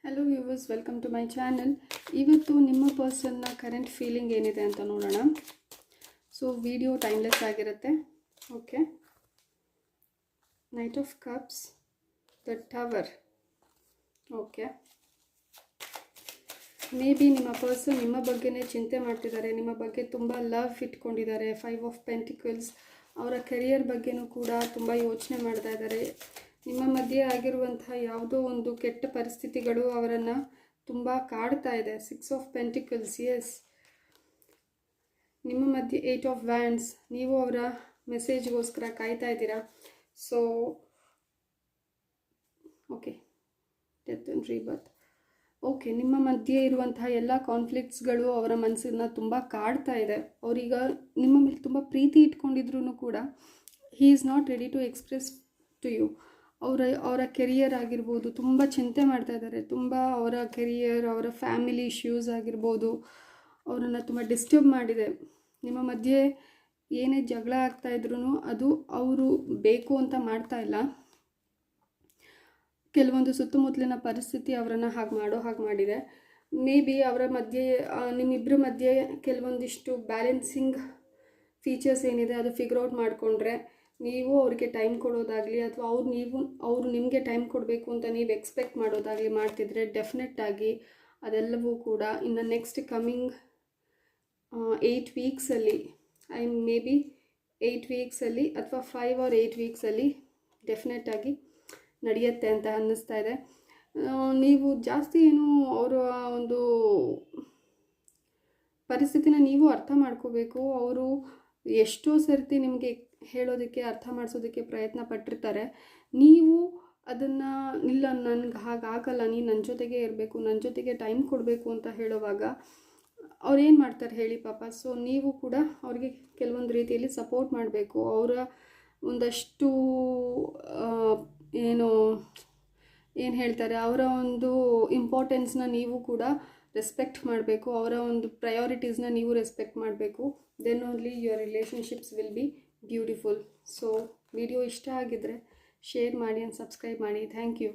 Hello viewers, welcome to my channel. ಇವತ್ತು ನಿಮ್ಮ ಪರ್ಸನ್ನ ಕರೆಂಟ್ ಫೀಲಿಂಗ್ ಏನಿದೆ ಅಂತ ನೋಡೋಣ. ಸೊ ವಿಡಿಯೋ ಟೈಮ್ಲೆಸ್ ಆಗಿರುತ್ತೆ. Okay, knight of cups, the tower. Okay, maybe ನಿಮ್ಮ ಪರ್ಸನ್ ನಿಮ್ಮ ಬಗ್ಗೆನೇ ಚಿಂತೆ ಮಾಡ್ತಿದ್ದಾರೆ, ನಿಮ್ಮ ಬಗ್ಗೆ ತುಂಬ ಲವ್ ಇಟ್ಕೊಂಡಿದ್ದಾರೆ. 5 ಆಫ್ ಪೆಂಟಿಕಲ್ಸ್, ಅವರ ಕೆರಿಯರ್ ಬಗ್ಗೆನೂ ಕೂಡ ತುಂಬ ಯೋಚನೆ ಮಾಡ್ತಾ ಇದ್ದಾರೆ. ನಿಮ್ಮ ಮಧ್ಯೆ ಆಗಿರುವಂತಹ ಯಾವುದೋ ಒಂದು ಕೆಟ್ಟ ಪರಿಸ್ಥಿತಿಗಳು ಅವರನ್ನು ತುಂಬ ಕಾಡ್ತಾ ಇದೆ. 6 ಆಫ್ ಪೆಂಟಿಕಲ್ಸ್, ಎಸ್. ನಿಮ್ಮ ಮಧ್ಯೆ 8 ಆಫ್ ವ್ಯಾಂಡ್ಸ್, ನೀವು ಅವರ ಮೆಸೇಜ್ಗೋಸ್ಕರ ಕಾಯ್ತಾ ಇದ್ದೀರಾ. So okay, death and rebirth. Okay, ನಿಮ್ಮ ಮಧ್ಯೆ ಇರುವಂತಹ ಎಲ್ಲ ಕಾನ್ಫ್ಲಿಕ್ಟ್ಸ್ಗಳು ಅವರ ಮನಸ್ಸನ್ನು ತುಂಬ ಕಾಡ್ತಾ ಇದೆ. ಅವರೀಗ ನಿಮ್ಮ ಮೇಲೆ ತುಂಬ ಪ್ರೀತಿ ಇಟ್ಕೊಂಡಿದ್ರು ಕೂಡ he is not ready to express to you. ಅವರ ಕೆರಿಯರ್ ಆಗಿರ್ಬೋದು, ತುಂಬ ಚಿಂತೆ ಮಾಡ್ತಾ ಇದ್ದಾರೆ. ತುಂಬ ಅವರ ಕೆರಿಯರ್, ಅವರ ಫ್ಯಾಮಿಲಿ ಇಶ್ಯೂಸ್ ಆಗಿರ್ಬೋದು ಅವರನ್ನು ತುಂಬ ಡಿಸ್ಟರ್ಬ್ ಮಾಡಿದೆ. ನಿಮ್ಮ ಮಧ್ಯೆ ಏನೇ ಜಗಳ ಆಗ್ತಾಯಿದ್ರು ಅದು ಅವರು ಬೇಕು ಅಂತ ಮಾಡ್ತಾ ಇಲ್ಲ. ಕೆಲವೊಂದು ಸುತ್ತಮುತ್ತಲಿನ ಪರಿಸ್ಥಿತಿ ಅವರನ್ನು ಹಾಗೆ ಮಾಡಿದೆ. ಮೇ ಬಿ ಅವರ ಮಧ್ಯೆ, ನಿಮ್ಮಿಬ್ಬರ ಮಧ್ಯೆ ಕೆಲವೊಂದಿಷ್ಟು ಬ್ಯಾಲೆನ್ಸಿಂಗ್ ಫೀಚರ್ಸ್ ಏನಿದೆ ಅದು ಫಿಗರ್ ಔಟ್ ಮಾಡಿಕೊಂಡ್ರೆ ನೀವು ಅವ್ರಿಗೆ ಟೈಮ್ ಕೊಡೋದಾಗಲಿ ಅಥವಾ ಅವರು ನಿಮಗೆ ಟೈಮ್ ಕೊಡಬೇಕು ಅಂತ ನೀವು ಎಕ್ಸ್ಪೆಕ್ಟ್ ಮಾಡೋದಾಗಲಿ ಮಾಡ್ತಿದ್ರೆ ಡೆಫಿನೆಟ್ಟಾಗಿ ಅದೆಲ್ಲವೂ ಕೂಡ ಇನ್ನು ನೆಕ್ಸ್ಟ್ ಕಮಿಂಗ್ 8 ವೀಕ್ಸಲ್ಲಿ, ಮೇ ಬಿ 8 ವೀಕ್ಸಲ್ಲಿ ಅಥವಾ 5 or 8 ವೀಕ್ಸಲ್ಲಿ ಡೆಫಿನೆಟ್ಟಾಗಿ ನಡೆಯುತ್ತೆ ಅಂತ ಅನ್ನಿಸ್ತಾ ಇದೆ. ನೀವು ಜಾಸ್ತಿ ಏನು ಅವರ ಒಂದು ಪರಿಸ್ಥಿತಿನ ನೀವು ಅರ್ಥ ಮಾಡ್ಕೋಬೇಕು. ಅವರು ಎಷ್ಟೋ ಸರ್ತಿ ನಿಮಗೆ ಹೇಳೋದಕ್ಕೆ, ಅರ್ಥ ಮಾಡಿಸೋದಕ್ಕೆ ಪ್ರಯತ್ನ ಪಟ್ಟಿರ್ತಾರೆ. ನೀವು ಅದನ್ನು ಇಲ್ಲ, ನನಗೆ ಹಾಗಾಗಲ್ಲ, ನೀನು ನನ್ನ ಜೊತೆಗೆ ಇರಬೇಕು, ನನ್ನ ಜೊತೆಗೆ ಟೈಮ್ ಕೊಡಬೇಕು ಅಂತ ಹೇಳುವಾಗ ಅವ್ರು ಏನು ಮಾಡ್ತಾರೆ ಹೇಳಿ ಪಾಪ. ಸೊ ನೀವು ಕೂಡ ಅವ್ರಿಗೆ ಕೆಲವೊಂದು ರೀತಿಯಲ್ಲಿ ಸಪೋರ್ಟ್ ಮಾಡಬೇಕು. ಅವರ ಒಂದಷ್ಟು ಏನು ಹೇಳ್ತಾರೆ, ಅವರ ಒಂದು ಇಂಪಾರ್ಟೆನ್ಸ್ನ ನೀವು ಕೂಡ ರೆಸ್ಪೆಕ್ಟ್ ಮಾಡಬೇಕು. ಅವರ ಒಂದು ಪ್ರಯಾರಿಟೀಸ್ನ ನೀವು ರೆಸ್ಪೆಕ್ಟ್ ಮಾಡಬೇಕು. Then only your relationships will be beautiful. So video ಇಷ್ಟ ಆಗಿದ್ದರೆ ಶೇರ್ ಮಾಡಿ ಆ್ಯಂಡ್ ಸಬ್ಸ್ಕ್ರೈಬ್ ಮಾಡಿ. Thank you.